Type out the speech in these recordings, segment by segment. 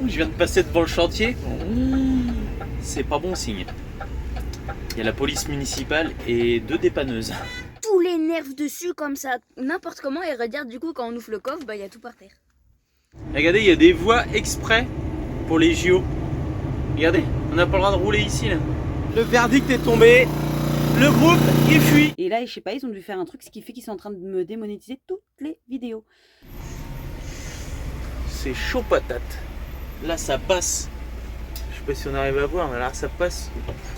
je viens de passer devant le chantier. C'est pas bon signe. Il y a la police municipale et 2 dépanneuses. Tous les nerfs dessus comme ça, n'importe comment, et regarde du coup quand on ouvre le coffre, bah il y a tout par terre. Regardez, il y a des voies exprès pour les JO. Regardez, on n'a pas le droit de rouler ici là. Le verdict est tombé, le groupe il fuit. Et là, je sais pas, ils ont dû faire un truc, ce qui fait qu'ils sont en train de me démonétiser toutes les vidéos. C'est chaud patate. Là ça passe. Je sais pas si on arrive à voir, mais là ça passe.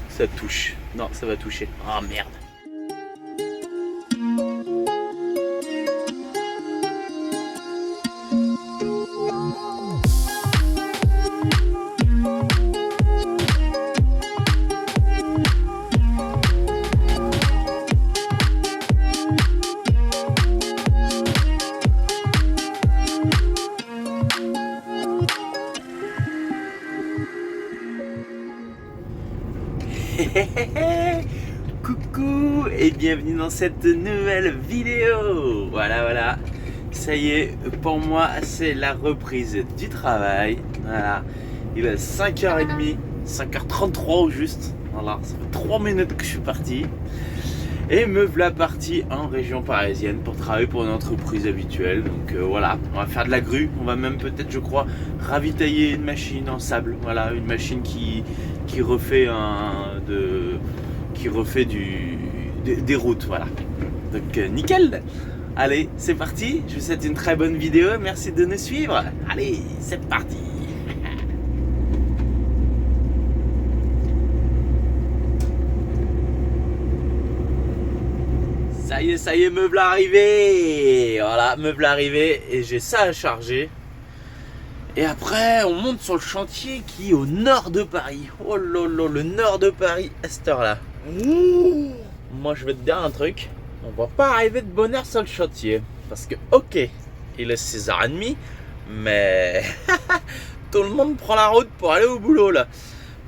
Ça touche. Non, ça va toucher. Oh merde. Coucou et bienvenue dans cette nouvelle vidéo. Voilà, ça y est, pour moi c'est la reprise du travail. Voilà, il est 5h30, 5h33 au juste. Voilà, ça fait 3 minutes que je suis parti. Et me voilà parti en région parisienne pour travailler pour une entreprise habituelle. Donc voilà, on va faire de la grue. On va même peut-être, je crois, ravitailler une machine en sable. Voilà, une machine qui refait des routes. Voilà. Donc nickel. Allez, c'est parti. Je vous souhaite une très bonne vidéo. Merci de nous suivre. Allez, c'est parti. Ça y est, me voilà arrivé. Voilà, me voilà arrivé et j'ai ça à charger. Et après, on monte sur le chantier qui est au nord de Paris. Oh lolo, le nord de Paris à cette heure-là. Moi, je vais te dire un truc. On va pas arriver de bonne heure sur le chantier. Parce que, ok, il est 6h30, mais tout le monde prend la route pour aller au boulot là.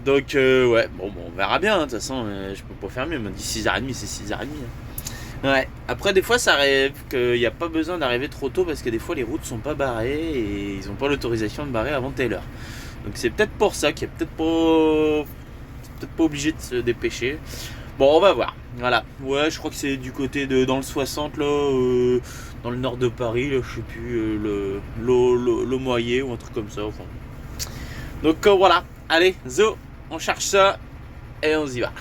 Donc, ouais, bon, on verra bien. De toute façon, je peux pas faire mieux. On m'a dit 6h30, c'est 6h30. Ouais, après des fois ça arrive qu'il n'y a pas besoin d'arriver trop tôt parce que des fois les routes sont pas barrées et ils n'ont pas l'autorisation de barrer avant telle heure. Donc c'est peut-être pour ça qu'il est peut-être pas obligé de se dépêcher. Bon, on va voir. Voilà. Ouais, je crois que c'est du côté de dans le 60 là, dans le nord de Paris, là, je sais plus, le Moyer ou un truc comme ça. Enfin. Donc voilà. Allez, zo, on cherche ça et on y va.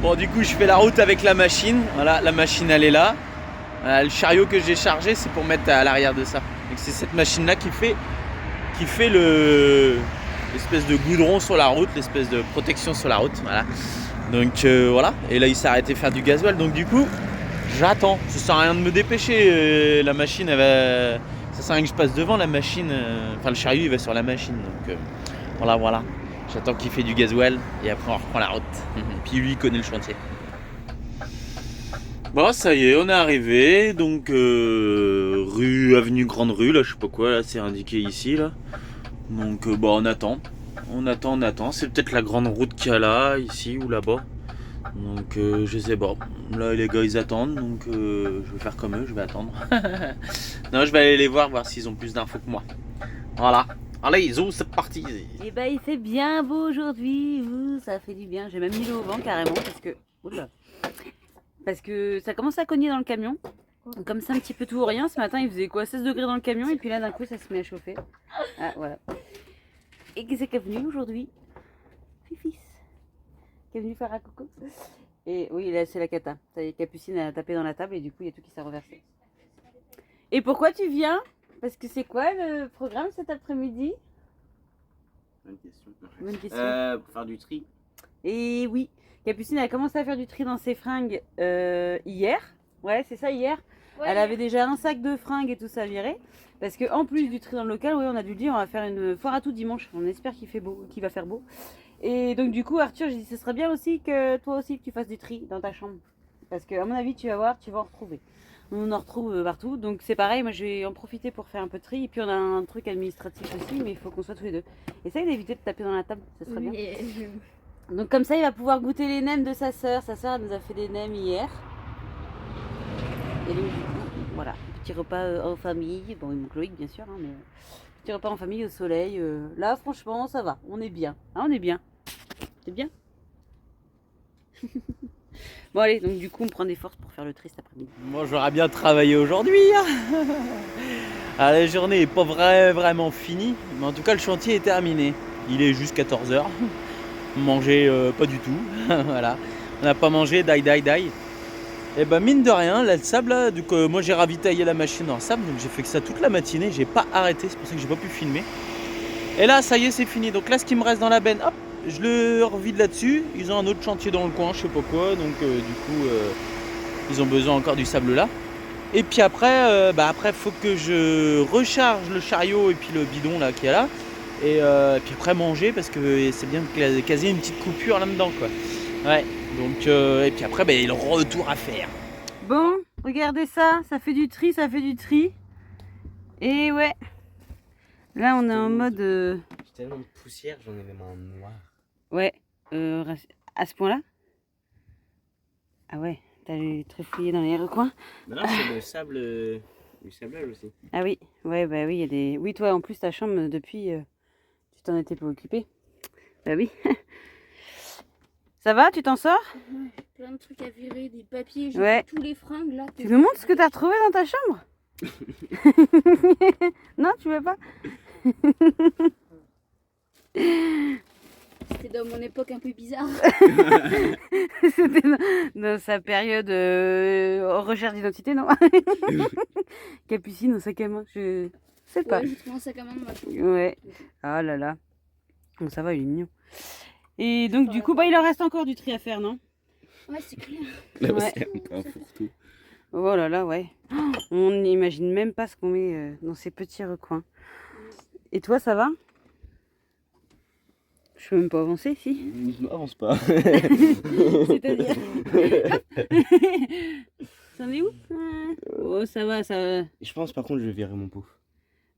Bon, du coup, je fais la route avec la machine. Voilà, la machine, elle est là. Voilà, le chariot que j'ai chargé, c'est pour mettre à l'arrière de ça. Donc, c'est cette machine-là qui fait l'espèce de goudron sur la route, l'espèce de protection sur la route. Voilà. Donc, voilà. Et là, il s'est arrêté faire du gasoil. Donc, du coup, j'attends. Ça sert à rien de me dépêcher. La machine, elle va... Ça sert à rien que je passe devant la machine. Enfin, le chariot, il va sur la machine. Donc, voilà. J'attends qu'il fait du gasoil et après on reprend la route. Puis lui il connaît le chantier. Bon, ça y est, on est arrivé. Donc avenue Grande Rue, là je sais pas quoi, là c'est indiqué ici là. Donc on attend. On attend. C'est peut-être la grande route qu'il y a là, ici ou là-bas. Donc je sais pas. Là les gars ils attendent, donc je vais faire comme eux, je vais attendre. Non, je vais aller les voir s'ils ont plus d'infos que moi. Voilà. Allez, zo, c'est parti. Et bah il fait bien beau aujourd'hui, ça fait du bien. J'ai même mis l'eau au vent carrément parce que... Oula. Parce que ça commence à cogner dans le camion. Comme ça un petit peu tout ou rien, ce matin il faisait quoi, 16 degrés dans le camion et puis là d'un coup ça se met à chauffer. Ah voilà. Et qui c'est qui est venu aujourd'hui? Fifis. Qui est venu faire un coucou. Et oui, là c'est la cata. Ça y est, Capucine a tapé dans la table et du coup il y a tout qui s'est reversé. Et pourquoi tu viens? Parce que c'est quoi le programme cet après-midi? Bonne question. Pour faire du tri. Et oui, Capucine a commencé à faire du tri dans ses fringues hier. Ouais, c'est ça, hier. Ouais, elle avait déjà un sac de fringues et tout ça viré. Parce que en plus du tri dans le local, oui, on a dû dire on va faire une foire à tout dimanche. On espère qu'il fait beau, qu'il va faire beau. Et donc du coup, Arthur, j'ai dit ce serait bien aussi que toi aussi que tu fasses du tri dans ta chambre. Parce qu'à mon avis, tu vas voir, tu vas en retrouver. On en retrouve partout. Donc c'est pareil, moi je vais en profiter pour faire un peu de tri. Et puis on a un truc administratif aussi, mais il faut qu'on soit tous les deux. Essaye d'éviter de taper dans la table, ça serait bien. Donc comme ça, il va pouvoir goûter les nems de sa sœur. Sa sœur nous a fait des nems hier. Et donc du coup, voilà, petit repas en famille. Bon, il manque Loïc bien sûr, hein, mais petit repas en famille au soleil. Là, franchement, ça va. On est bien. Hein, on est bien. C'est bien. Bon allez, donc du coup on prend des forces pour faire le tri cet après-midi. Moi j'aurais bien travaillé aujourd'hui. Hein. Ah, la journée n'est pas vraiment finie, mais en tout cas le chantier est terminé. Il est juste 14h. Manger pas du tout. Voilà. On n'a pas mangé, die. Et ben mine de rien, là le sable, là, donc, moi j'ai ravitaillé la machine dans le sable, donc j'ai fait que ça toute la matinée, j'ai pas arrêté, c'est pour ça que j'ai pas pu filmer. Et là ça y est c'est fini, donc là ce qui me reste dans la benne, hop, je le revide là-dessus. Ils ont un autre chantier dans le coin, je sais pas quoi, donc du coup ils ont besoin encore du sable là. Et puis après, faut que je recharge le chariot et puis le bidon là qui est là. Et puis après manger parce que c'est bien quasi une petite coupure là-dedans quoi. Ouais, donc et puis après il y a le retour à faire. Bon, regardez ça, ça fait du tri. Et ouais, là on est en mode... J'ai tellement de poussière, j'en ai même en noir. Ouais, à ce point-là. Ah ouais, t'as les trifouillés dans les recoins. Non, c'est le sable, du sablage aussi. Ah oui, ouais, bah oui, il y a des... Oui, toi en plus ta chambre depuis, tu t'en étais pas occupé. Bah oui. Ça va, tu t'en sors? Ouais, plein de trucs à virer, des papiers, j'ai Ouais. tous les fringues là. Tu me montres ce que t'as retrouvé dans ta chambre? Non, tu veux pas? C'était dans mon époque un peu bizarre. C'était dans sa période recherche d'identité, non? Capucine au sac à main, je sais pas. Ouais, j'ai trouvé un sac à main dans ma chambre. Ouais. Ah là là. Bon, ça va, il est mignon. Et donc, du coup, il en reste encore du tri à faire, non? Ouais, c'est clair. Là, Ouais. c'est un peu un fourre-tout. Oh là là, ouais. On n'imagine même pas ce qu'on met dans ces petits recoins. Et toi, ça va? Je peux même pas avancer, si? Avance pas. C'est-à-dire? Ça en est où? Oh, ça va, ça va. Je pense par contre je vais virer mon pouf.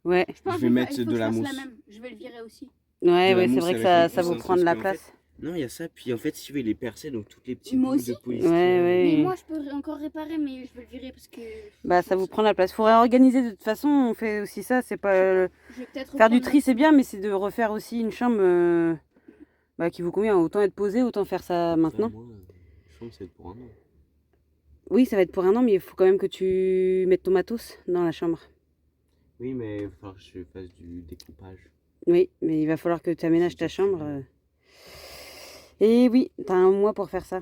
Ouais. Je vais mettre de la mousse. mousse. Je vais le virer aussi. Ouais, De la ouais, c'est mousse vrai que avec ça une vous puissance, prend de la parce qu'en place. Non, il y a ça, puis en fait si tu veux il est percé, donc toutes les petites Moi boules aussi. de polystyrène. Ouais. Mais moi, je peux encore réparer, mais je vais le virer parce que... Bah, ça vous prend de la place. Faut réorganiser de toute façon, on fait aussi ça. C'est pas... Je vais peut-être Faire du reprendre tri, c'est bien, mais c'est de refaire aussi une chambre qui vous convient. Autant être posé, autant faire ça maintenant. Moi, je pense que c'est pour un an. Oui, ça va être pour un an, mais il faut quand même que tu mettes ton matos dans la chambre. Oui, mais il va falloir que je fasse du découpage. Oui, mais il va falloir que tu aménages ta chambre. Et oui, t'as un mois pour faire ça.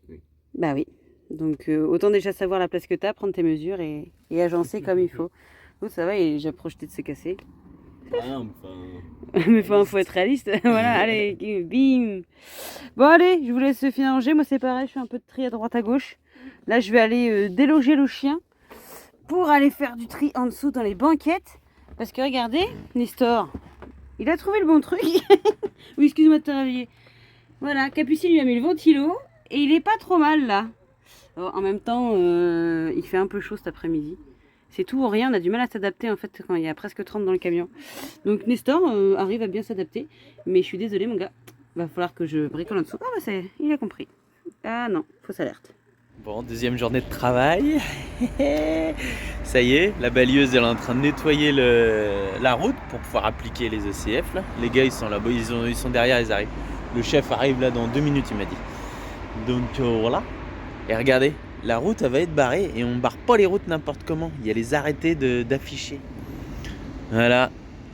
Oui. Bah oui. Donc autant déjà savoir la place que t'as, prendre tes mesures et agencer comme il faut. Oh, ça va, il est déjà projeté de se casser. Ah, enfin... Mais faut être réaliste. Voilà, allez, bim. Bon, allez, je vous laisse finir ranger. Moi, c'est pareil, je fais un peu de tri à droite à gauche. Là, je vais aller déloger le chien pour aller faire du tri en dessous dans les banquettes. Parce que regardez, Nestor, il a trouvé le bon truc. Oui, excuse-moi de te réveiller. Voilà, Capucine lui a mis le ventilo et il est pas trop mal là. Alors, en même temps, il fait un peu chaud cet après-midi. C'est tout ou rien, on a du mal à s'adapter en fait quand il y a presque 30 dans le camion. Donc Nestor arrive à bien s'adapter, mais je suis désolée mon gars, va falloir que je bricole en dessous. Ah bah il a compris. Ah non, fausse alerte. Bon, deuxième journée de travail. Ça y est, la balieuse elle est en train de nettoyer la route pour pouvoir appliquer les ECF là. Les gars ils sont là-bas, ils sont derrière, ils arrivent. Le chef arrive là dans 2 minutes il m'a dit. Donc voilà. Et regardez, la route elle va être barrée et on barre pas les routes n'importe comment. Il y a les arrêtés d'afficher. Voilà,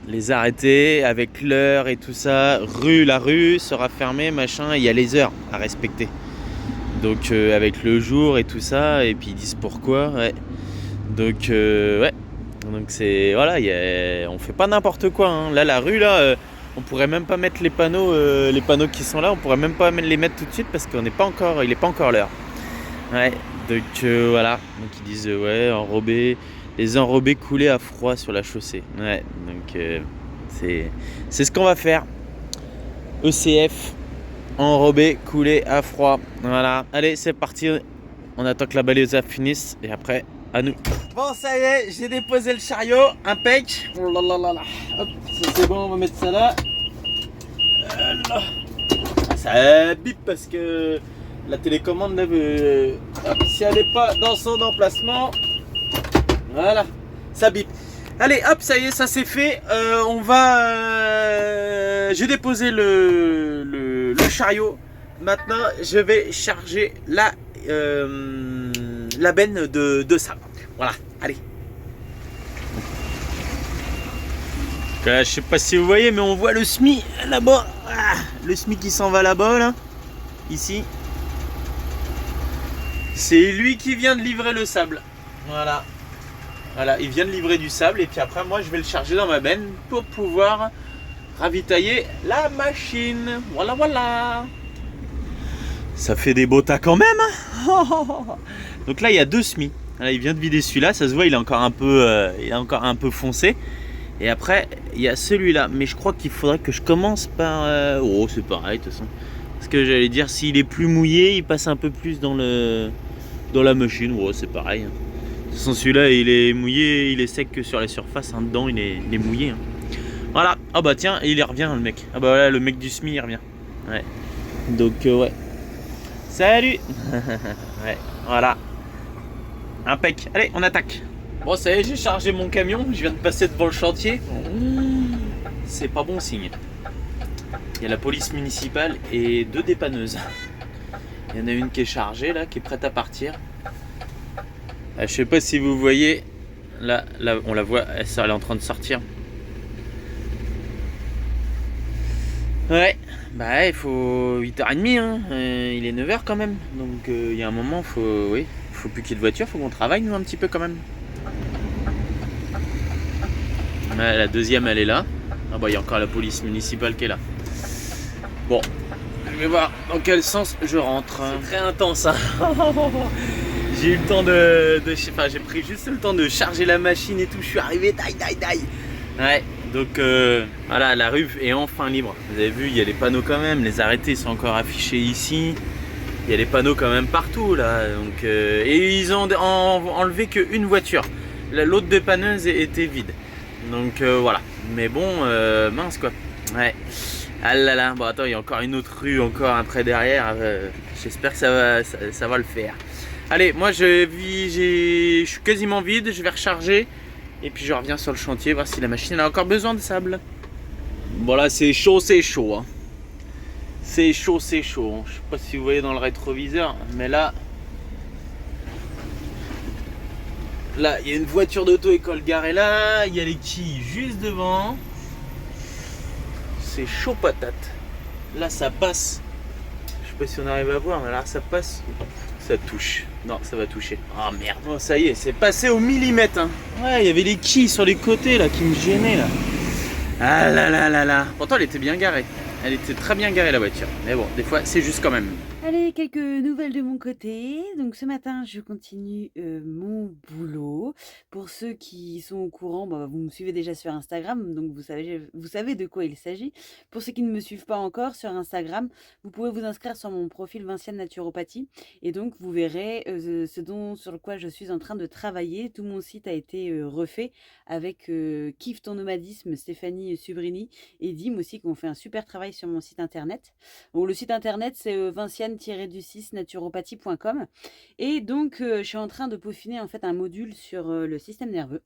les arrêtés avec l'heure et tout ça. La rue sera fermée, machin. Il y a les heures à respecter. Donc avec le jour et tout ça. Et puis ils disent pourquoi. Ouais. Donc ouais. Donc c'est voilà, on fait pas n'importe quoi. Hein. Là la rue là. On pourrait même pas mettre les panneaux qui sont là, on pourrait même pas les mettre tout de suite parce qu'il n'est pas encore l'heure. Ouais, donc voilà, donc ils disent ouais, les enrobés coulés à froid sur la chaussée. Ouais, donc c'est ce qu'on va faire. ECF, enrobé coulé à froid. Voilà, allez, c'est parti, on attend que la balayeuse finisse et après, à nous. Bon, ça y est, j'ai déposé le chariot, impec. Oh là là là là. Hop, ça c'est bon, on va mettre ça là. Là. Ça bip parce que la télécommande là, hop, si elle n'est pas dans son emplacement, voilà, ça bip. Allez, hop, ça y est, ça c'est fait. On va. J'ai déposé le chariot. Maintenant, je vais charger la benne de sable. Voilà, allez. Je sais pas si vous voyez, mais on voit le SMI là-bas. Ah, le SMI qui s'en va là-bas, là. Ici. C'est lui qui vient de livrer le sable. Voilà. Voilà, il vient de livrer du sable. Et puis après, moi, je vais le charger dans ma benne pour pouvoir ravitailler la machine. Voilà, voilà. Ça fait des beaux tas quand même. Donc là, il y a 2 SMI. Là, il vient de vider celui-là. Ça se voit, il est encore un peu foncé. Et après, il y a celui-là. Mais je crois qu'il faudrait que je commence par... Oh, c'est pareil, de toute façon. Parce que j'allais dire, s'il est plus mouillé, il passe un peu plus dans la machine. Oh, c'est pareil. De toute façon, celui-là, il est mouillé, il est sec que sur les surfaces. Hein. Dedans, il est mouillé. Hein. Voilà. Ah bah tiens, il revient, le mec. Ah bah voilà, le mec du SMI, il revient. Ouais. Donc, ouais. Salut. Ouais, voilà. Impec. Allez, on attaque. Bon, ça y est, j'ai chargé mon camion. Je viens de passer devant le chantier. C'est pas bon signe. Il y a la police municipale et 2 dépanneuses. Il y en a une qui est chargée, là, qui est prête à partir. Je sais pas si vous voyez. Là, on la voit, elle est en train de sortir. Ouais. Bah, il faut 8h30. Hein. Il est 9h quand même. Donc, il y a un moment, faut plus qu'il y ait de voiture. Faut qu'on travaille, nous, un petit peu quand même. La deuxième, elle est là. Ah bah, il y a encore la police municipale qui est là. Bon, je vais voir dans quel sens je rentre. C'est très intense, hein. J'ai eu le temps enfin, j'ai pris juste le temps de charger la machine et tout. Je suis arrivé, taille. Ouais, donc voilà, la rue est enfin libre. Vous avez vu, il y a les panneaux quand même. Les arrêtés sont encore affichés ici. Il y a les panneaux quand même partout là. Donc, et ils ont enlevé qu'une voiture. L'autre dépanneuse était vide. Donc voilà, mais bon, mince quoi. Ouais. Ah là là, bon attends, il y a encore une autre rue encore après derrière. J'espère que ça va le faire. Allez, moi je suis quasiment vide, je vais recharger. Et puis je reviens sur le chantier, voir si la machine a encore besoin de sable. Bon là c'est chaud. Hein. C'est chaud. Je sais pas si vous voyez dans le rétroviseur, mais là... Là, il y a une voiture d'auto-école garée là, il y a les quilles juste devant. C'est chaud patate. Là, ça passe. Je sais pas si on arrive à voir, mais là, ça passe. Ça touche. Non, ça va toucher. Ah merde. Bon, ça y est, c'est passé au millimètre. Hein. Ouais, il y avait les quilles sur les côtés là qui me gênaient là. Ah là là là là. Pourtant, elle était bien garée. Elle était très bien garée la voiture. Mais bon, des fois, c'est juste quand même. Allez, quelques nouvelles de mon côté. Donc ce matin, je continue mon boulot. Pour ceux qui sont au courant, bah, vous me suivez déjà sur Instagram, donc vous savez de quoi il s'agit. Pour ceux qui ne me suivent pas encore sur Instagram, vous pouvez vous inscrire sur mon profil Vinciane Naturopathie. Et donc vous verrez sur le quoi je suis en train de travailler. Tout mon site a été refait avec Kiffe ton nomadisme, Stéphanie Subrini et Dim aussi, qui ont fait un super travail sur mon site internet. Bon, le site internet, c'est Vinciane-du-6 naturopathie.com. Et donc, je suis en train de peaufiner en fait un module sur le système nerveux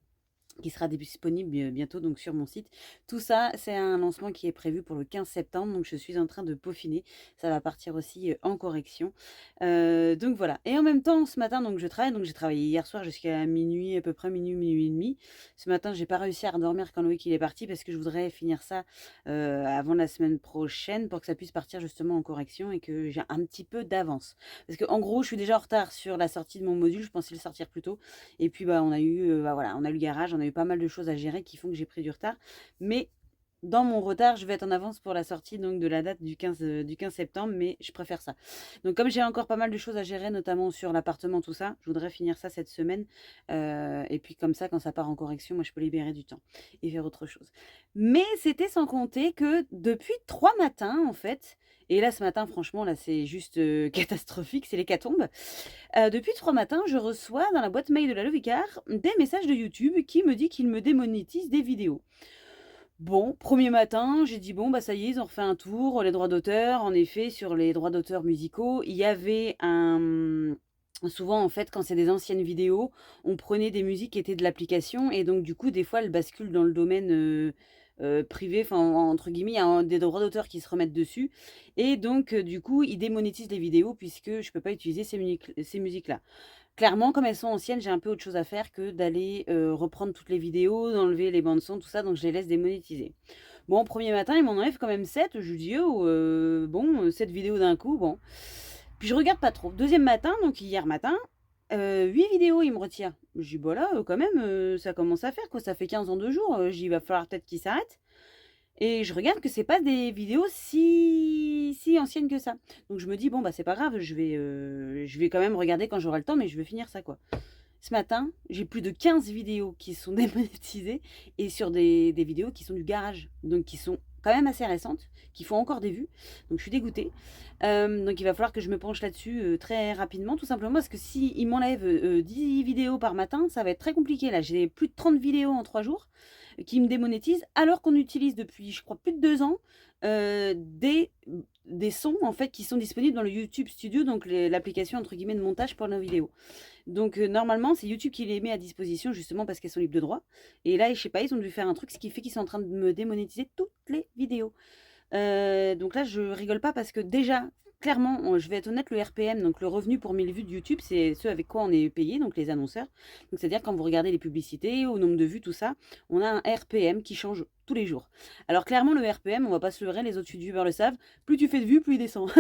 qui sera disponible bientôt donc sur mon site. Tout ça, c'est un lancement qui est prévu pour le 15 septembre, donc je suis en train de peaufiner. Ça va partir aussi en correction. Donc voilà. Et en même temps, ce matin, donc je travaille. Donc j'ai travaillé hier soir jusqu'à minuit, à peu près minuit et demi. Ce matin, j'ai pas réussi à redormir quand Loïc il est parti parce que je voudrais finir ça avant la semaine prochaine pour que ça puisse partir justement en correction et que j'ai un petit peu d'avance. Parce que en gros, je suis déjà en retard sur la sortie de mon module. Je pensais le sortir plus tôt. Et puis on a eu le garage, on a eu pas mal de choses à gérer qui font que j'ai pris du retard. Mais dans mon retard, je vais être en avance pour la sortie donc de la date du 15 septembre, mais je préfère ça. Donc comme j'ai encore pas mal de choses à gérer, notamment sur l'appartement, tout ça, je voudrais finir ça cette semaine. Et puis comme ça, quand ça part en correction, moi je peux libérer du temps et faire autre chose. Mais c'était sans compter que depuis 3 matins, en fait, et là ce matin, franchement, là c'est juste catastrophique, c'est l'hécatombe. Depuis 3 matins, je reçois dans la boîte mail de la Lovicar des messages de YouTube qui me dit qu'ils me démonétisent des vidéos. Bon, premier matin, j'ai dit bon, bah ça y est, ils ont refait un tour, les droits d'auteur. En effet, sur les droits d'auteur musicaux, il y avait un. Souvent, en fait, quand c'est des anciennes vidéos, on prenait des musiques qui étaient de l'application et donc, du coup, des fois, elles basculent dans le domaine privé, enfin, entre guillemets, il y a des droits d'auteur qui se remettent dessus. Et donc, du coup, ils démonétisent les vidéos puisque je ne peux pas utiliser ces musiques-là. Clairement, comme elles sont anciennes, j'ai un peu autre chose à faire que d'aller reprendre toutes les vidéos, d'enlever les bandes son, tout ça, donc je les laisse démonétiser. Bon, premier matin, ils m'en enlèvent quand même 7. Je lui dis, oh, bon, 7 vidéos d'un coup, bon. Puis je regarde pas trop. Deuxième matin, donc hier matin, 8 vidéos, il me retire. Je dis, bah là, quand même, ça commence à faire, quoi. Ça fait 15 ans 2 jours. Je dis, il va falloir peut-être qu'il s'arrête. Et je regarde que c'est pas des vidéos si anciennes que ça. Donc je me dis, bon, bah c'est pas grave, je vais quand même regarder quand j'aurai le temps, mais je vais finir ça, quoi. Ce matin, j'ai plus de 15 vidéos qui sont démonétisées et sur des vidéos qui sont du garage, donc qui sont quand même assez récentes, qui font encore des vues. Donc je suis dégoûtée. Donc il va falloir que je me penche là-dessus très rapidement, tout simplement parce que s'ils m'enlèvent 10 vidéos par matin, ça va être très compliqué. Là, j'ai plus de 30 vidéos en 3 jours qui me démonétisent, alors qu'on utilise depuis, je crois, plus de 2 ans des sons en fait qui sont disponibles dans le YouTube Studio, donc l'application entre guillemets de montage pour nos vidéos. Donc normalement c'est YouTube qui les met à disposition justement parce qu'elles sont libres de droit. Et là je sais pas, ils ont dû faire un truc ce qui fait qu'ils sont en train de me démonétiser toutes les vidéos. Donc là je rigole pas parce que déjà clairement, je vais être honnête, le RPM, donc le revenu pour 1000 vues de YouTube, c'est ce avec quoi on est payé, donc les annonceurs. Donc c'est-à-dire quand vous regardez les publicités, au nombre de vues, tout ça, on a un RPM qui change tous les jours. Alors clairement le RPM, on va pas se leurrer, les autres youtubeurs le savent, plus tu fais de vues, plus il descend.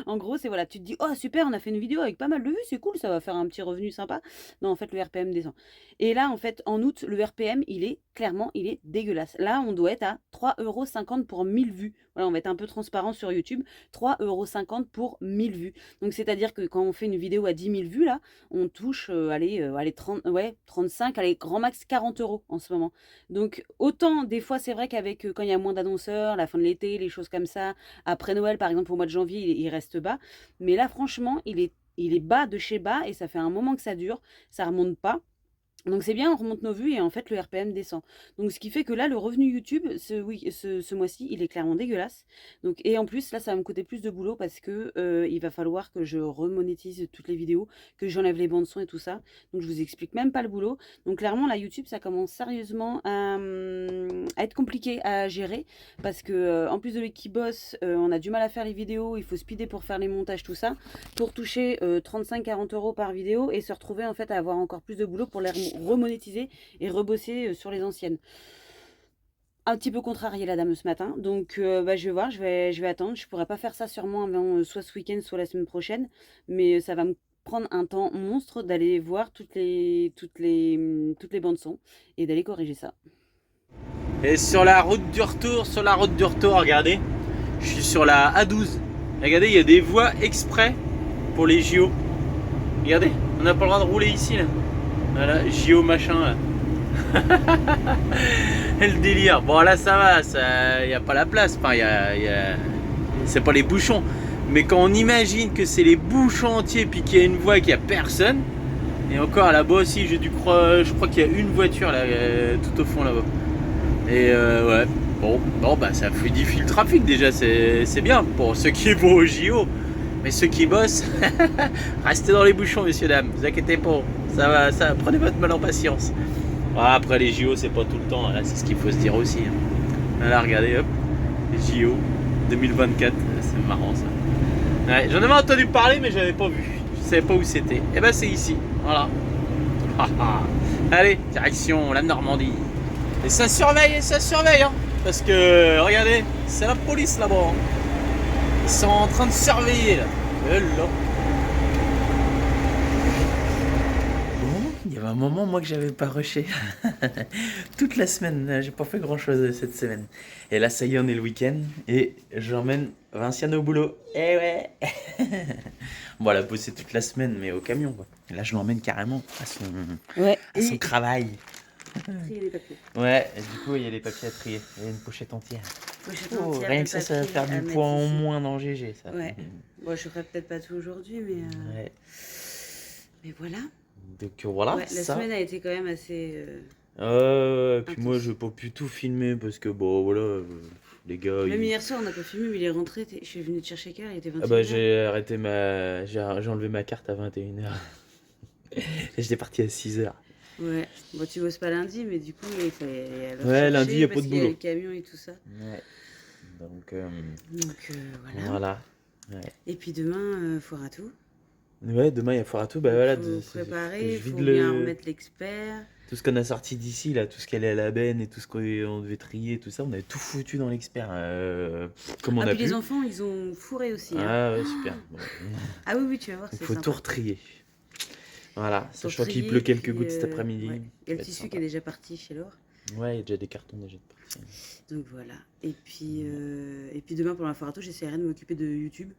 En gros, c'est voilà, tu te dis oh super, on a fait une vidéo avec pas mal de vues, c'est cool, ça va faire un petit revenu sympa. Non, en fait le RPM descend. Et là en fait en août, le RPM, il est dégueulasse. Là, on doit être à 3,50 € pour 1000 vues. Voilà, on va être un peu transparent sur YouTube, 3,50 € pour 1000 vues. Donc c'est-à-dire que quand on fait une vidéo à 10 000 vues là, on touche 35, allez grand max 40 € en ce moment. Donc autant des fois c'est vrai qu'avec quand il y a moins d'annonceurs, la fin de l'été, les choses comme ça, après Noël par exemple au mois de janvier, il reste bas. Mais là franchement, il est bas de chez bas et ça fait un moment que ça dure, ça remonte pas. Donc c'est bien, on remonte nos vues et en fait le RPM descend. Donc ce qui fait que là le revenu YouTube ce mois-ci il est clairement dégueulasse. Donc et en plus là ça va me coûter plus de boulot parce que il va falloir que je remonétise toutes les vidéos, que j'enlève les bandes son et tout ça. Donc je vous explique même pas le boulot. Donc clairement là YouTube ça commence sérieusement à être compliqué à gérer parce que en plus de lui qui bosse, on a du mal à faire les vidéos, il faut speeder pour faire les montages tout ça, pour toucher 35-40 € par vidéo et se retrouver en fait à avoir encore plus de boulot pour les remonétiser et rebosser sur les anciennes. Un petit peu contrarié la dame ce matin, donc je vais voir, je vais attendre. Je pourrais pas faire ça sûrement avant soit ce week-end, soit la semaine prochaine, mais ça va me prendre un temps monstre d'aller voir toutes les bandes son et d'aller corriger ça. Et sur la route du retour, regardez, je suis sur la A12. Regardez, il y a des voies exprès pour les JO. Regardez, on n'a pas le droit de rouler ici là. Voilà, JO machin là. Le délire. Bon là ça va, il n'y a pas la place. Enfin, c'est pas les bouchons. Mais quand on imagine que c'est les bouchons entiers puis qu'il y a une voie et qu'il n'y a personne. Et encore là-bas aussi, je crois qu'il y a une voiture là, tout au fond là-bas. Et ouais, bon bah ça fluidifie le trafic déjà, c'est bien pour ceux qui vont au JO. Mais ceux qui bossent, restez dans les bouchons, messieurs, dames, vous inquiétez pas, ça va, prenez votre mal en patience. Après les JO, c'est pas tout le temps, là, c'est ce qu'il faut se dire aussi. Là, regardez, hop, les JO 2024, c'est marrant ça. Ouais, j'en avais entendu parler, mais je n'avais pas vu, je savais pas où c'était. Et ben c'est ici, voilà. Allez, direction la Normandie. Et ça surveille, hein, parce que, regardez, c'est la police là-bas. Hein. Ils sont en train de surveiller là. Bon, il avait un moment, moi, que j'avais pas rushé. Toute la semaine, j'ai pas fait grand-chose cette semaine. Et là, ça y est, on est le week-end. Et j'emmène Vinciane au boulot. Eh ouais. Bon, elle a bossé toute la semaine, mais au camion, quoi. Et là, je l'emmène carrément Ouais. à son travail. Trier les papiers. Ouais, et du coup, il y a les papiers à trier. Il y a une pochette entière. Pochette Oh, entière rien de que ça va papier faire à du mettre poids en ici. moins dans GG, ça. Ouais. Bon, je ferai peut-être pas tout aujourd'hui, Ouais. mais voilà. Donc voilà, Ouais, la ça. semaine a été quand même assez. Puis moi, Intense. je peux plus tout filmer parce que, bon, voilà, les gars. Même hier soir, on n'a pas filmé, mais il est rentré. Je suis venue te chercher quelle heure, il était 21h. Ah bah, j'ai arrêté j'ai enlevé ma carte à 21h. J'étais parti à 6h. Ouais. Bon, tu bosses pas lundi, mais du coup, il fallait aller le Ouais, lundi, chercher y a pas parce de qu'il y a boulot. le camion et tout ça. Ouais. Donc, Donc, voilà. voilà. Et puis demain, foire à tout. Ouais, demain, il y a foire à tout. Bah voilà, Faut que préparer, je faut vide bien remettre l'expert. tout ce qu'on a sorti d'ici, là, tout ce qui allait à la benne et tout ce qu'on devait trier, tout ça, on avait tout foutu dans l'expert. Comme on Ah, a puis pu. les enfants, ils ont fourré aussi. Hein. Ah ouais, super. Bon. Ah oui, tu vas voir, Il c'est faut sympa. tout retrier. Voilà, Pour sachant qu'il trier, pleut quelques puis, gouttes cet après-midi. ouais. Il y a le Ça va être tissu sympa. qui est déjà parti chez Laure. Ouais, il y a déjà des cartons déjà de partie. Donc voilà. Et puis demain pour la foire à tout, j'essaierai de m'occuper de YouTube.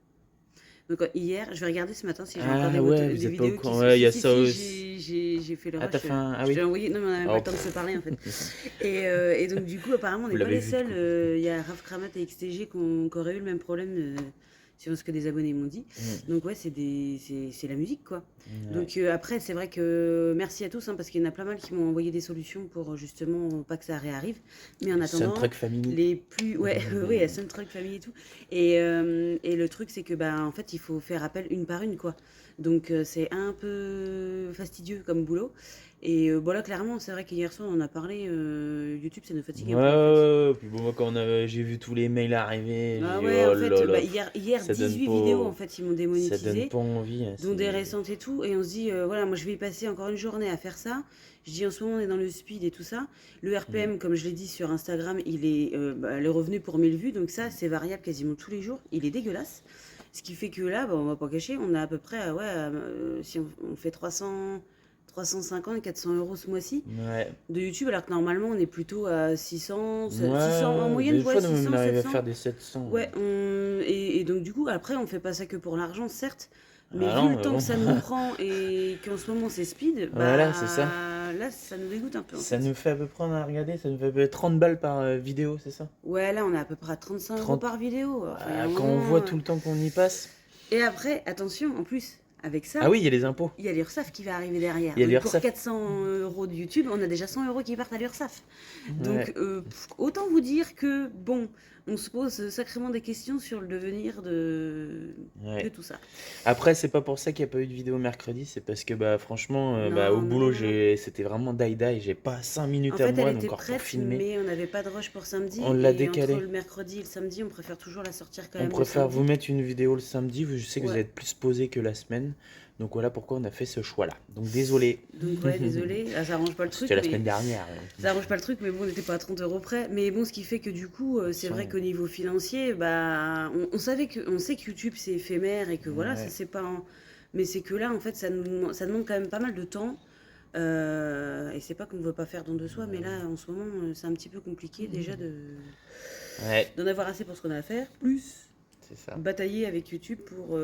Donc hier, je vais regarder ce matin si j'ai encore des, ouais, vous des êtes pas au vidéos qui courant. sont. Ouais, il y a Si, ça si, aussi. j'ai fait le Ah, rush. t'as fait un. Ah Je oui. l'ai envoyé. Non, mais on n'avait pas Oh, le temps de se parler en fait. Et donc du coup, apparemment, on Vous n'est pas l'avez les vu, seuls. du coup. Il y a Raph Kramat et XTG qui auraient eu le même problème. Selon ce que des abonnés m'ont dit. Donc ouais, c'est la musique quoi. Ouais. Donc après, c'est vrai que merci à tous, hein, parce qu'il y en a plein mal qui m'ont envoyé des solutions pour justement pas que ça réarrive. Mais en attendant, Soundtrack Family. les plus... Ouais, oui, la Soundtrack Family et tout. Et le truc, c'est que bah, en fait, il faut faire appel une par une, quoi. Donc c'est un peu fastidieux comme boulot. Et bon là, clairement, c'est vrai qu'hier soir, on en a parlé, YouTube, ça nous fatigue un peu. En fait. Ouais, puis bon, moi, quand j'ai vu tous les mails arriver, Ah j'ai dit, ouais, oh en fait, là là, bah, hier ça donne 18 pas- vidéos, en fait, ils m'ont ça démonétisé. donne pas envie. Hein, Dont des récentes et tout, et on se dit, voilà, moi je vais y passer encore une journée à faire ça. Je dis, en ce moment, on est dans le speed et tout ça. Le RPM, comme je l'ai dit sur Instagram, il est le revenu pour 1000 vues, donc ça, c'est variable quasiment tous les jours. Il est dégueulasse. Ce qui fait que là, bah, on va pas cacher, on a à peu près, si on fait 350, 400 euros ce mois-ci Ouais. de YouTube, alors que normalement, on est plutôt à 600, Ouais, 600 en moyenne, des fois, 600, on arrive à 700. faire des 700. Ouais, et donc du coup, après, on fait pas ça que pour l'argent, certes, mais Ah vu non, le temps bon. que ça nous prend et qu'en ce moment c'est speed, bah Voilà, c'est ça. là, ça nous dégoûte un peu. En Ça fait. nous fait à peu près, on a regardé, ça nous fait à peu près 30 balles par vidéo, c'est ça? Ouais, là, on est à peu près à 35 euros 30. par vidéo. Enfin, il y a un Quand on moment, voit tout le temps qu'on y passe. Et après, attention, en plus, avec ça, Ah oui, il y a les impôts. il y a l'URSSAF qui va arriver derrière. Il y a Donc, pour l'URSSAF. 400 euros de YouTube, on a déjà 100 euros qui partent à l'URSSAF. Donc, Ouais. autant vous dire que, bon, on se pose sacrément des questions sur le devenir de Ouais. tout ça. Après, c'est pas pour ça qu'il n'y a pas eu de vidéo mercredi, c'est parce que bah franchement, Non, au non, boulot, non, non. c'était vraiment die-die, j'ai pas 5 minutes En à fait, moi elle donc était encore pour prête, filmer. mais on n'avait pas de rush pour samedi. On l'a et décalé. entre le mercredi et le samedi, on préfère toujours la sortir quand On même. le préfère samedi. vous mettre une vidéo le samedi, je sais que vous Ouais. êtes plus posé que la semaine. Donc voilà pourquoi on a fait ce choix-là. Donc désolé. Donc ouais, désolé, ça arrange pas le truc. C'était la mais- semaine dernière. Ça arrange pas le truc, mais bon, on n'était pas à 30 euros près. Mais bon, ce qui fait que du coup, c'est vrai qu'au niveau financier, bah, on sait que YouTube c'est éphémère et que voilà, Ouais. ça c'est pas. Mais c'est que là, en fait, ça demande quand même pas mal de temps. Et c'est pas qu'on ne veut pas faire don de soi, mais là, en ce moment, c'est un petit peu compliqué déjà Ouais, d'en avoir assez pour ce qu'on a à faire. Plus c'est ça. batailler avec YouTube pour.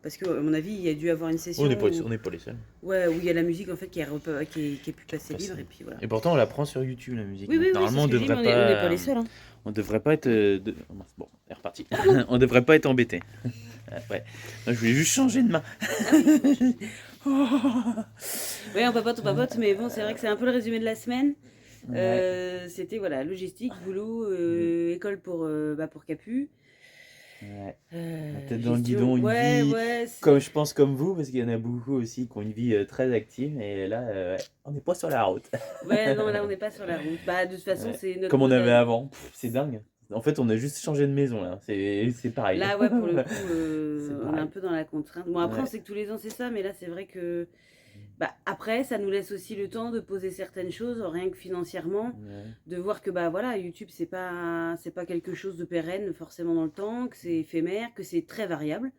Parce que, à mon avis, il y a dû avoir une session. On n'est pas, où- on n'est pas les seuls. Ouais, où il y a la musique en fait qui est plus passée Passée. libre, et puis voilà. Et pourtant, on la prend sur YouTube, la musique. Oui, Donc, oui, oui, normalement, c'est ce que je dis, mais on n'est pas les seuls. Hein. On devrait pas être. Oh mince, bon, c'est reparti. On devrait pas être embêté. Ouais. Non, je voulais juste changer de main. Oui, on papote, mais bon, c'est vrai que c'est un peu le résumé de la semaine. Ouais. C'était voilà, logistique, boulot, école pour Capu. Ouais. La tête dans le gestion. guidon, une Ouais, vie. ouais. Comme je pense comme vous, parce qu'il y en a beaucoup aussi qui ont une vie très active. Et là, ouais, on n'est pas sur la route. Ouais, non, là, on n'est pas sur la route. Bah, de toute façon, Ouais. c'est notre. Comme on avait modèle. avant. Pff, c'est dingue. En fait, on a juste changé de maison là. C'est pareil. Là, ouais, pour le coup, C'est on est pareil. un peu dans la contrainte. Bon, après, Ouais. on sait que tous les ans, c'est ça, mais là, c'est vrai que. Bah, après, ça nous laisse aussi le temps de poser certaines choses, rien que financièrement. Ouais. De voir que bah voilà, YouTube c'est pas quelque chose de pérenne forcément dans le temps, que c'est éphémère, que c'est très variable,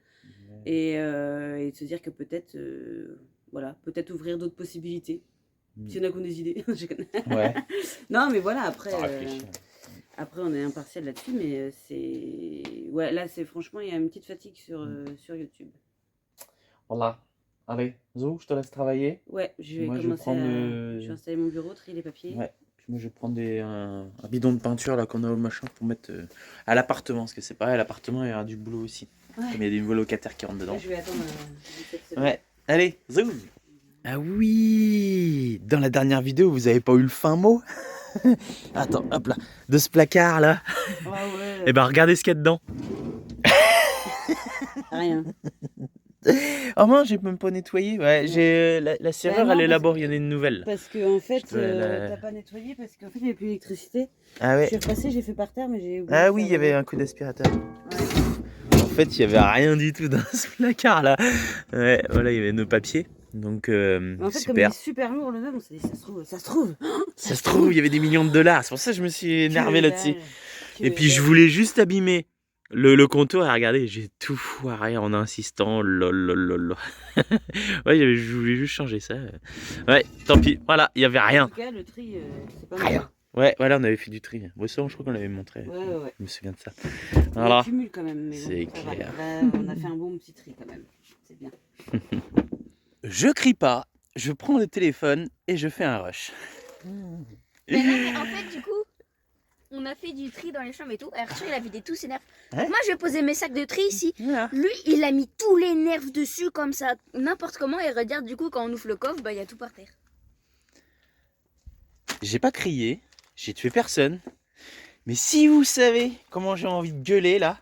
et de se dire que peut-être voilà, peut-être ouvrir d'autres possibilités. S'il y en a qui ont des idées. Je connais. Ouais. Non, mais voilà, après, Faut réfléchir. après on est impartial là-dessus, mais c'est... Ouais, là, c'est franchement, il y a une petite fatigue sur YouTube. Voilà. Allez, Zo, je te laisse travailler. Ouais, je vais Moi, je vais commencer prendre à... le- Je vais installer mon bureau, trier les papiers. Ouais. Puis moi, je vais prendre un bidon de peinture là qu'on a au machin pour mettre à l'appartement. Parce que c'est pareil, à l'appartement, il y aura du boulot aussi. Ouais. Comme il y a des nouveaux locataires qui rentrent dedans. Ouais, je vais attendre cette semaine. Ouais. Allez, Zou. Ah oui, dans la dernière vidéo, vous avez pas eu le fin mot. Attends, hop là, de ce placard là. Ah ouais. Et ben regardez ce qu'il y a dedans. Rien. Oh mince, j'ai même pas nettoyé. Ouais, j'ai la serrure, non, elle est parce- là-bas, il y en a une nouvelle. Parce que en fait, Je dois la- t'as pas nettoyé parce qu'en fait, il n'y avait plus d'électricité. Ah Je ouais. suis repassée, j'ai fait par terre, mais j'ai oublié Ah de oui, faire il y avait le- un coup d'aspirateur. Ouais. En fait, il y avait rien du tout dans ce placard là. Ouais, voilà, il y avait nos papiers. Donc Mais en fait, comme il super. est super lourd le meuble, on s'est dit, ça se trouve, ça se trouve. Ça se trouve, il y avait des millions de dollars. C'est pour ça que je me suis énervé Que là-dessus. dalle. Et Que puis je dalle. voulais juste abîmer le contour. Et regardez, j'ai tout foiré en insistant. Lol. Ouais, je voulais juste changer ça. Ouais, tant pis. Voilà, il y avait En rien. tout cas, le tri, c'est pas Rien. mal. Ouais, voilà, on avait fait du tri. Bon, ça, je crois qu'on l'avait montré. Ouais. Je me souviens de ça. On Voilà. accumule quand même, mais C'est bon, ça va. clair. Là, on a fait un bon petit tri quand même. C'est bien. Je crie pas, je prends le téléphone et je fais un rush. Mais non, mais en fait, du coup, on a fait du tri dans les chambres et tout. Arthur, il a vidé tous ses nerfs. Ouais. Moi, je vais poser mes sacs de tri ici. Voilà. Lui, il a mis tous les nerfs dessus comme ça, n'importe comment. Et regarde, du coup, quand on ouvre le coffre, bah, il y a tout par terre. J'ai pas crié, j'ai tué personne. Mais si vous savez comment j'ai envie de gueuler là,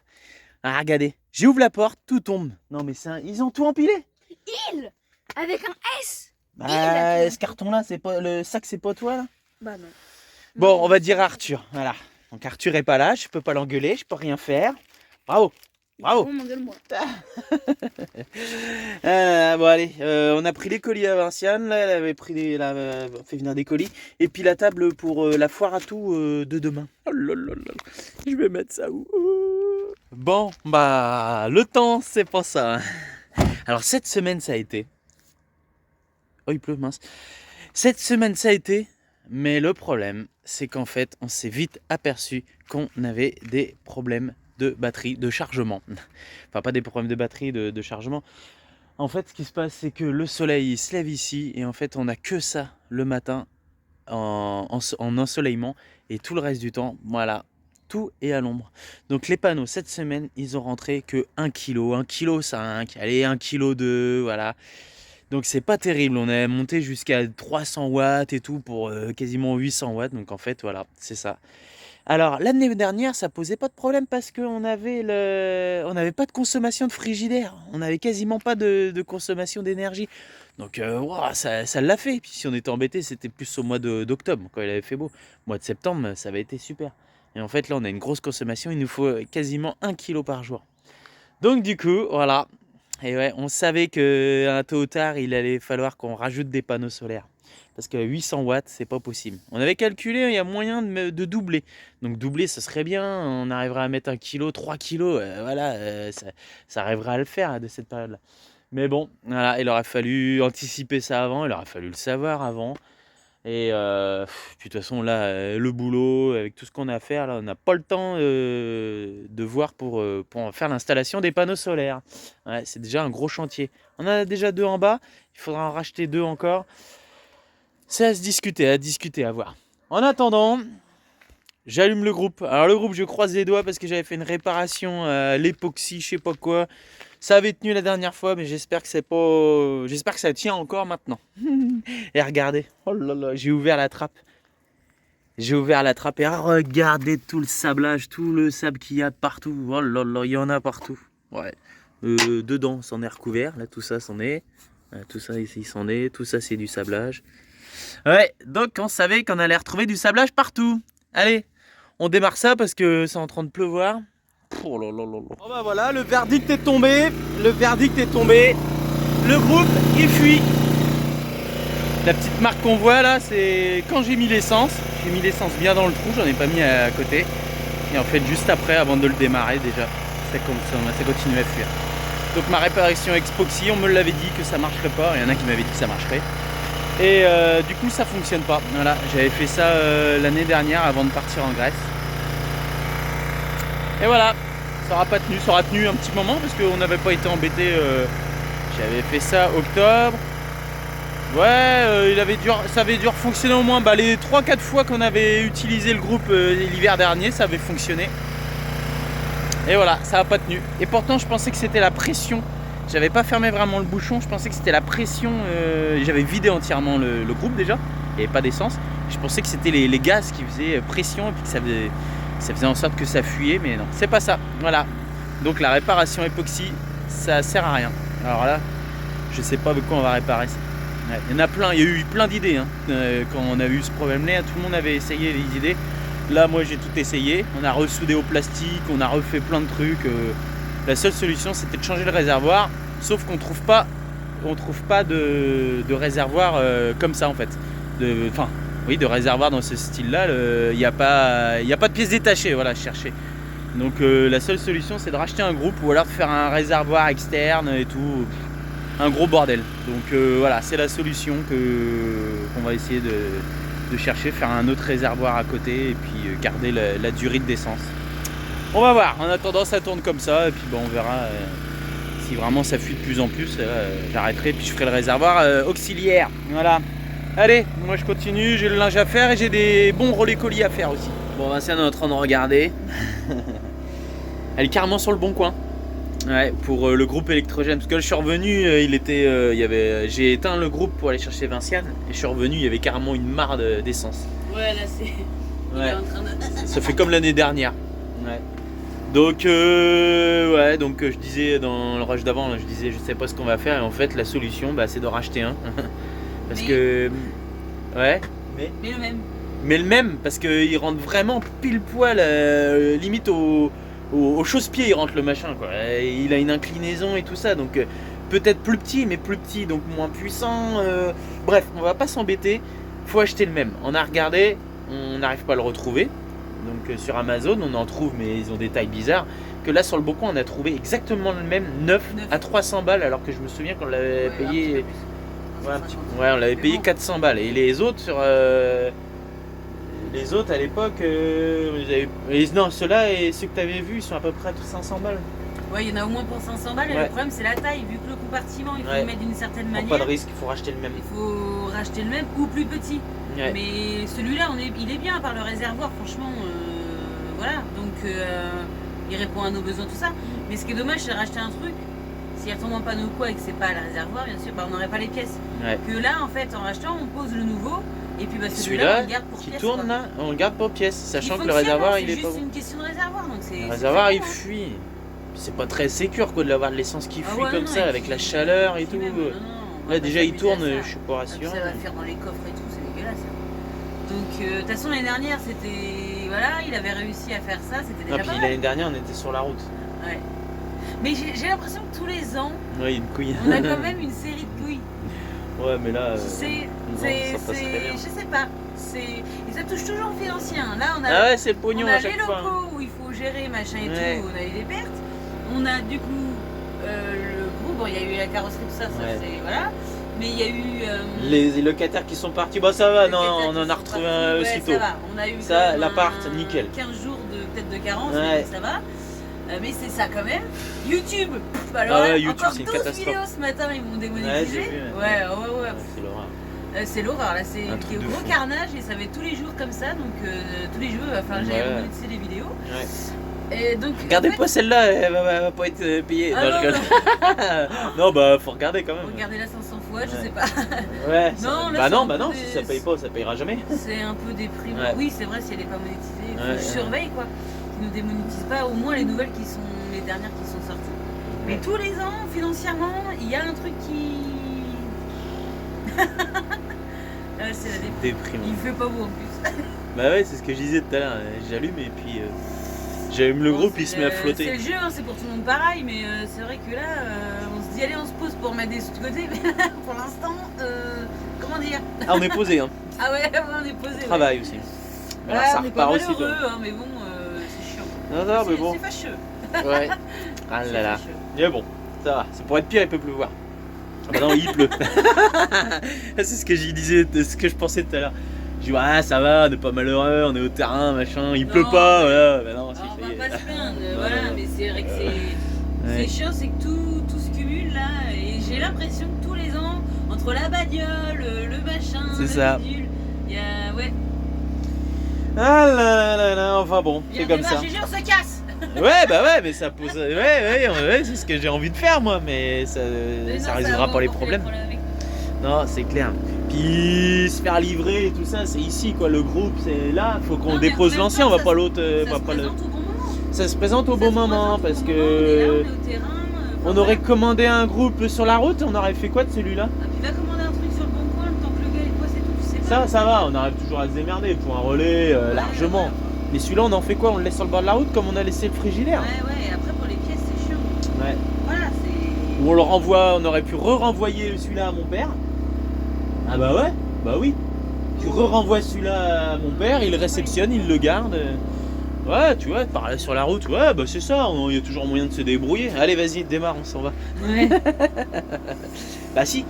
ah, regardez, j'ouvre la porte, tout tombe. Non mais ils ont tout empilé. Il avec un S. Bah, ce carton là, c'est pas le sac, c'est pas toi là. Bah non. Bon, on va dire Arthur, voilà. Donc Arthur est pas là, je peux pas l'engueuler, je peux rien faire. Bravo, bravo. Oh mon gueule, moi. Bon allez, on a pris les colis à Vinciane, là, elle avait elle a fait venir des colis. Et puis la table pour la foire à tout de demain. Oh là là là. Je vais mettre ça où? Bon, bah le temps c'est pas ça. Alors cette semaine ça a été. Oh il pleut, mince. Cette semaine ça a été, mais le problème c'est qu'en fait on s'est vite aperçu qu'on avait des problèmes de batterie, de chargement. Enfin pas des problèmes de batterie, de chargement. En fait ce qui se passe c'est que le soleil il se lève ici et en fait on n'a que ça le matin en ensoleillement et tout le reste du temps, voilà, tout est à l'ombre. Donc les panneaux cette semaine ils ont rentré que 1 kg, 1,5 kg, allez 1,2 kg, voilà. Donc c'est pas terrible, on est monté jusqu'à 300 watts et tout pour quasiment 800 watts, donc en fait voilà, c'est ça. Alors l'année dernière ça posait pas de problème parce qu'on avait pas de consommation de frigidaire, on avait quasiment pas de consommation d'énergie. Donc wow, ça l'a fait, puis si on était embêté c'était plus au mois d'octobre quand il avait fait beau. Au mois de septembre ça avait été super. Et en fait là on a une grosse consommation, il nous faut quasiment 1 kg par jour. Donc du coup voilà. Et ouais, on savait que tôt ou tard, il allait falloir qu'on rajoute des panneaux solaires. Parce que 800 watts, c'est pas possible. On avait calculé, il y a moyen de doubler. Donc doubler, ce serait bien. On arriverait à mettre 1 kg, 3 kg. Voilà, ça arriverait à le faire de cette période-là. Mais bon, voilà, il aurait fallu anticiper ça avant. Il aurait fallu le savoir avant. Et puis de toute façon, là, le boulot, avec tout ce qu'on a à faire, là, on n'a pas le temps de voir pour faire l'installation des panneaux solaires. Ouais, c'est déjà un gros chantier. On en a déjà 2 en bas, il faudra en racheter 2 encore. C'est à se discuter, à voir. En attendant, j'allume le groupe. Alors le groupe, je croise les doigts parce que j'avais fait une réparation à l'époxy, je sais pas quoi. Ça avait tenu la dernière fois, mais j'espère que j'espère que ça tient encore maintenant. Et regardez, oh là là, j'ai ouvert la trappe. Et regardez tout le sablage, tout le sable qu'il y a partout. Oh là là, il y en a partout. Ouais. Dedans, c'en est recouvert. Là, tout ça, c'en est. Tout ça ici, c'en est. Tout ça, c'est du sablage. Ouais, donc on savait qu'on allait retrouver du sablage partout. Allez, on démarre ça parce que c'est en train de pleuvoir. Oh là là là là. Oh bah voilà, le verdict est tombé. Le groupe, il fuit. La petite marque qu'on voit là, c'est quand j'ai mis l'essence. J'ai mis l'essence bien dans le trou, j'en ai pas mis à côté. Et en fait, juste après, avant de le démarrer déjà, ça continue à fuir. Donc ma réparation Expoxy, on me l'avait dit que ça marcherait pas. Il y en a qui m'avaient dit que ça marcherait. Et du coup ça fonctionne pas. Voilà, j'avais fait ça l'année dernière avant de partir en Grèce. Et voilà, ça aura pas tenu, ça aura tenu un petit moment parce qu'on n'avait pas été embêté. J'avais fait ça octobre. Ouais, ça avait dû fonctionner au moins les 3-4 fois qu'on avait utilisé le groupe l'hiver dernier, ça avait fonctionné. Et voilà, ça n'a pas tenu. Et pourtant je pensais que c'était la pression. J'avais pas fermé vraiment le bouchon, je pensais que c'était la pression. J'avais vidé entièrement le groupe déjà, il n'y avait pas d'essence. Je pensais que c'était les gaz qui faisaient pression et puis que ça faisait en sorte que ça fuyait, mais non, c'est pas ça. Voilà. Donc la réparation époxy, ça sert à rien. Alors là, je sais pas avec quoi on va réparer ça. Ouais, il y en a plein, il y a eu plein d'idées hein. Quand on a eu ce problème-là, tout le monde avait essayé les idées. Là, moi j'ai tout essayé. On a ressoudé au plastique, on a refait plein de trucs. La seule solution, c'était de changer le réservoir. Sauf qu'on trouve pas de réservoir comme ça en fait. De réservoir dans ce style-là. Il n'y a pas de pièces détachées. Voilà, je cherchais. Donc la seule solution, c'est de racheter un groupe ou alors de faire un réservoir externe et tout. Un gros bordel. Donc voilà, c'est la solution qu'on va essayer de chercher, faire un autre réservoir à côté et puis garder la durée d'essence. On va voir, en attendant ça tourne comme ça et puis on verra si vraiment ça fuit de plus en plus, j'arrêterai et puis je ferai le réservoir auxiliaire. Voilà. Allez, moi je continue, j'ai le linge à faire et j'ai des bons relais colis à faire aussi. Bon, Vincent est en train de regarder. Elle est carrément sur le bon coin. Ouais, pour le groupe électrogène, parce que là, je suis revenu, j'ai éteint le groupe pour aller chercher Vinciane et je suis revenu, il y avait carrément une mare d'essence. Ouais, là c'est. Il est en train de. Ça fait comme l'année dernière. Ouais. Donc je disais dans le rush d'avant, je disais je sais pas ce qu'on va faire et en fait la solution c'est de racheter un. Parce que. Ouais. Mais le même. Mais le même, parce qu'il rentre vraiment pile poil, limite au chausse-pied il rentre le machin quoi. Il a une inclinaison et tout ça, donc peut-être plus petit, mais plus petit, donc moins puissant. Bref, on va pas s'embêter, faut acheter le même. On a regardé, on n'arrive pas à le retrouver. Donc sur Amazon on en trouve, mais ils ont des tailles bizarres. Que là sur le Bon Coin on a trouvé exactement le même, neuf. À 300 balles, alors que je me souviens qu'on l'avait payé. Ouais, on l'avait payé 400 balles. Et les autres sur les autres à l'époque, non, ceux-là et ceux que tu avais vus, ils sont à peu près à 500 balles. Ouais, il y en a au moins pour 500 balles. Et le problème, c'est la taille. Vu que le compartiment, il faut le mettre d'une certaine manière. Pas de risque, il faut racheter le même. Il faut racheter le même ou plus petit. Ouais. Mais celui-là, il est bien par le réservoir, franchement. Voilà, donc il répond à nos besoins, tout ça. Mais ce qui est dommage, c'est de racheter un truc. S'il y a tombé en panne ou quoi et que c'est pas le réservoir, bien sûr, on n'aurait pas les pièces. Que là, en fait, en rachetant, on pose le nouveau. Et puis celui-là, on le garde pour pièce. Qui tourne là, on le garde pour pièce, sachant que le réservoir il est pas bon. C'est juste une question de réservoir, donc le réservoir il fuit. C'est pas très sécure quoi de l'avoir de l'essence qui fuit comme ça avec la chaleur et tout. Là déjà il tourne, je suis pas rassuré. Ça va faire dans les coffres et tout, c'est dégueulasse. Donc de toute façon l'année dernière c'était voilà, il avait réussi à faire ça, c'était déjà pas mal. L'année dernière on était sur la route. Ouais. Mais j'ai l'impression que tous les ans, une couille. On a quand même une série de couilles. Ouais, mais là, je sais pas. Et ça touche toujours au financier. Là, on a, c'est le pognon à chaque fois. On a les locaux où il faut gérer, machin et tout, on a eu des pertes. On a du coup le groupe, il y a eu la carrosserie, tout ça, c'est voilà. Mais il y a eu les locataires qui sont partis. Ça va, non, on en a retrouvé un aussitôt. Ça va, on a eu ça, l'appart, nickel. 15 jours peut-être de carence, mais ça va. Mais c'est ça quand même. YouTube, alors YouTube, encore c'est une 12 catastrophe. vidéos ce matin, ils m'ont démonétisé. Ouais. C'est l'horreur. C'est l'horreur, là, c'est un gros carnage et ça va être tous les jours comme ça, donc tous les jours, j'avais monétisé les vidéos. Et donc, regardez pas celle-là, elle va pas être payée. Non, faut regarder quand même. Regardez-la 500 fois, je sais pas. Ouais. Non, si ça paye pas, ça payera jamais. C'est un peu déprimant. Oui, c'est vrai, si elle est pas monétisée, il faut que je surveille quoi. Qui nous démonétisent pas, au moins les nouvelles qui sont les dernières qui sont sorties. Mais tous les ans, financièrement, il y a un truc qui. C'est la déprime. Il fait pas beau en plus. C'est ce que je disais tout à l'heure. J'allume et puis j'allume le groupe, il se met à flotter. C'est le jeu, c'est pour tout le monde pareil, mais c'est vrai que là, on se dit allez, on se pose pour mettre des sous de côté, mais pour l'instant, comment dire. On est posé, hein. Ah ouais, on est posé. Travail aussi. Alors, ça repart aussi. Heureux, mais bon. Non, mais bon. C'est fâcheux. Ouais. Ah là là. Mais bon, ça va. C'est pour être pire, il peut pleuvoir. Ah non, il pleut. C'est ce que j'y disais, ce que je pensais tout à l'heure. Je dis ouais, ça va, on n'est pas malheureux, on est au terrain, machin, il pleut pas, voilà. Bah non, Alors, on ça y va est. pas se plaindre, voilà, mais c'est vrai que Ouais. c'est chiant, c'est que tout se cumule là, et j'ai l'impression que tous les ans, entre la bagnole, le machin, C'est le ça. bidule, il y a, ouais, Ah là là là, enfin bon, c'est viens comme démarre, ça. GG, on se casse. Ouais, bah ouais, mais ça pose. Ouais, c'est ce que j'ai envie de faire moi, mais ça, Mais ça non, résoudra va pas les encore problèmes. avec nous. Non, c'est clair. Puis se faire livrer et tout ça, c'est ici quoi, le groupe, c'est là. Faut qu'on Non, mais en dépose même l'ancien, temps, on va ça pas se- l'autre. Ça va se pas le... présente au bon moment. Ça se présente au Ça bon se moment présente parce au bon moment, on est là, que. on est au terrain. On enfin, aurait voilà. commandé un groupe sur la route, on aurait fait quoi de celui-là? Ah, puis va commander un truc sur le bon coin, le temps que le gars il bosse et tout, tu sais pas. Ça va, on arrive toujours à se démerder pour un relais Ouais, largement. ouais. Mais celui-là, on en fait quoi? On le laisse sur le bord de la route comme on a laissé le frigidaire? Ouais, et après pour les pièces, c'est chiant. Ouais. Voilà, c'est. Ou on le renvoie, on aurait pu re-renvoyer celui-là à mon père. Ah bah ouais, bah oui. Tu re-renvoies celui-là à mon père, il le réceptionne, il le garde. Ouais, tu vois, par sur la route, ouais, bah c'est ça, il y a toujours moyen de se débrouiller. Allez, vas-y, démarre, on s'en va. Ouais. Bah si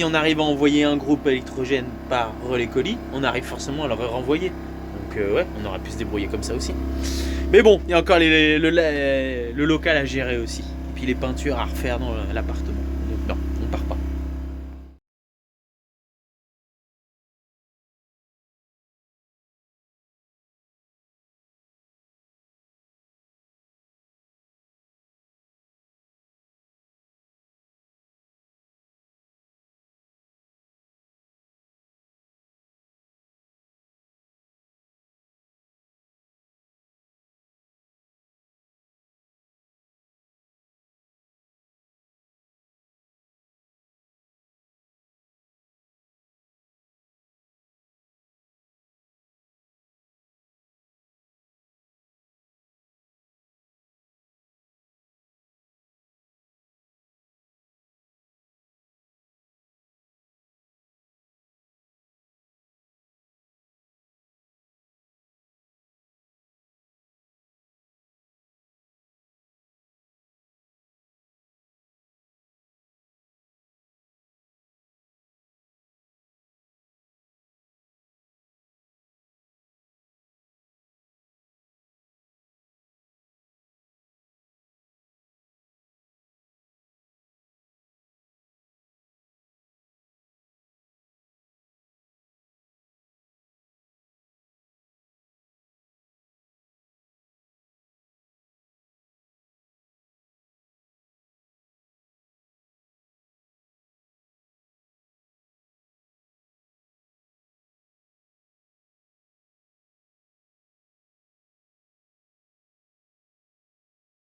on arrive à envoyer un groupe électrogène par relais colis, on arrive forcément à le renvoyer. Donc ouais, on aurait pu se débrouiller comme ça aussi. Mais bon, il y a encore le local à gérer aussi. Et puis les peintures à refaire dans l'appartement.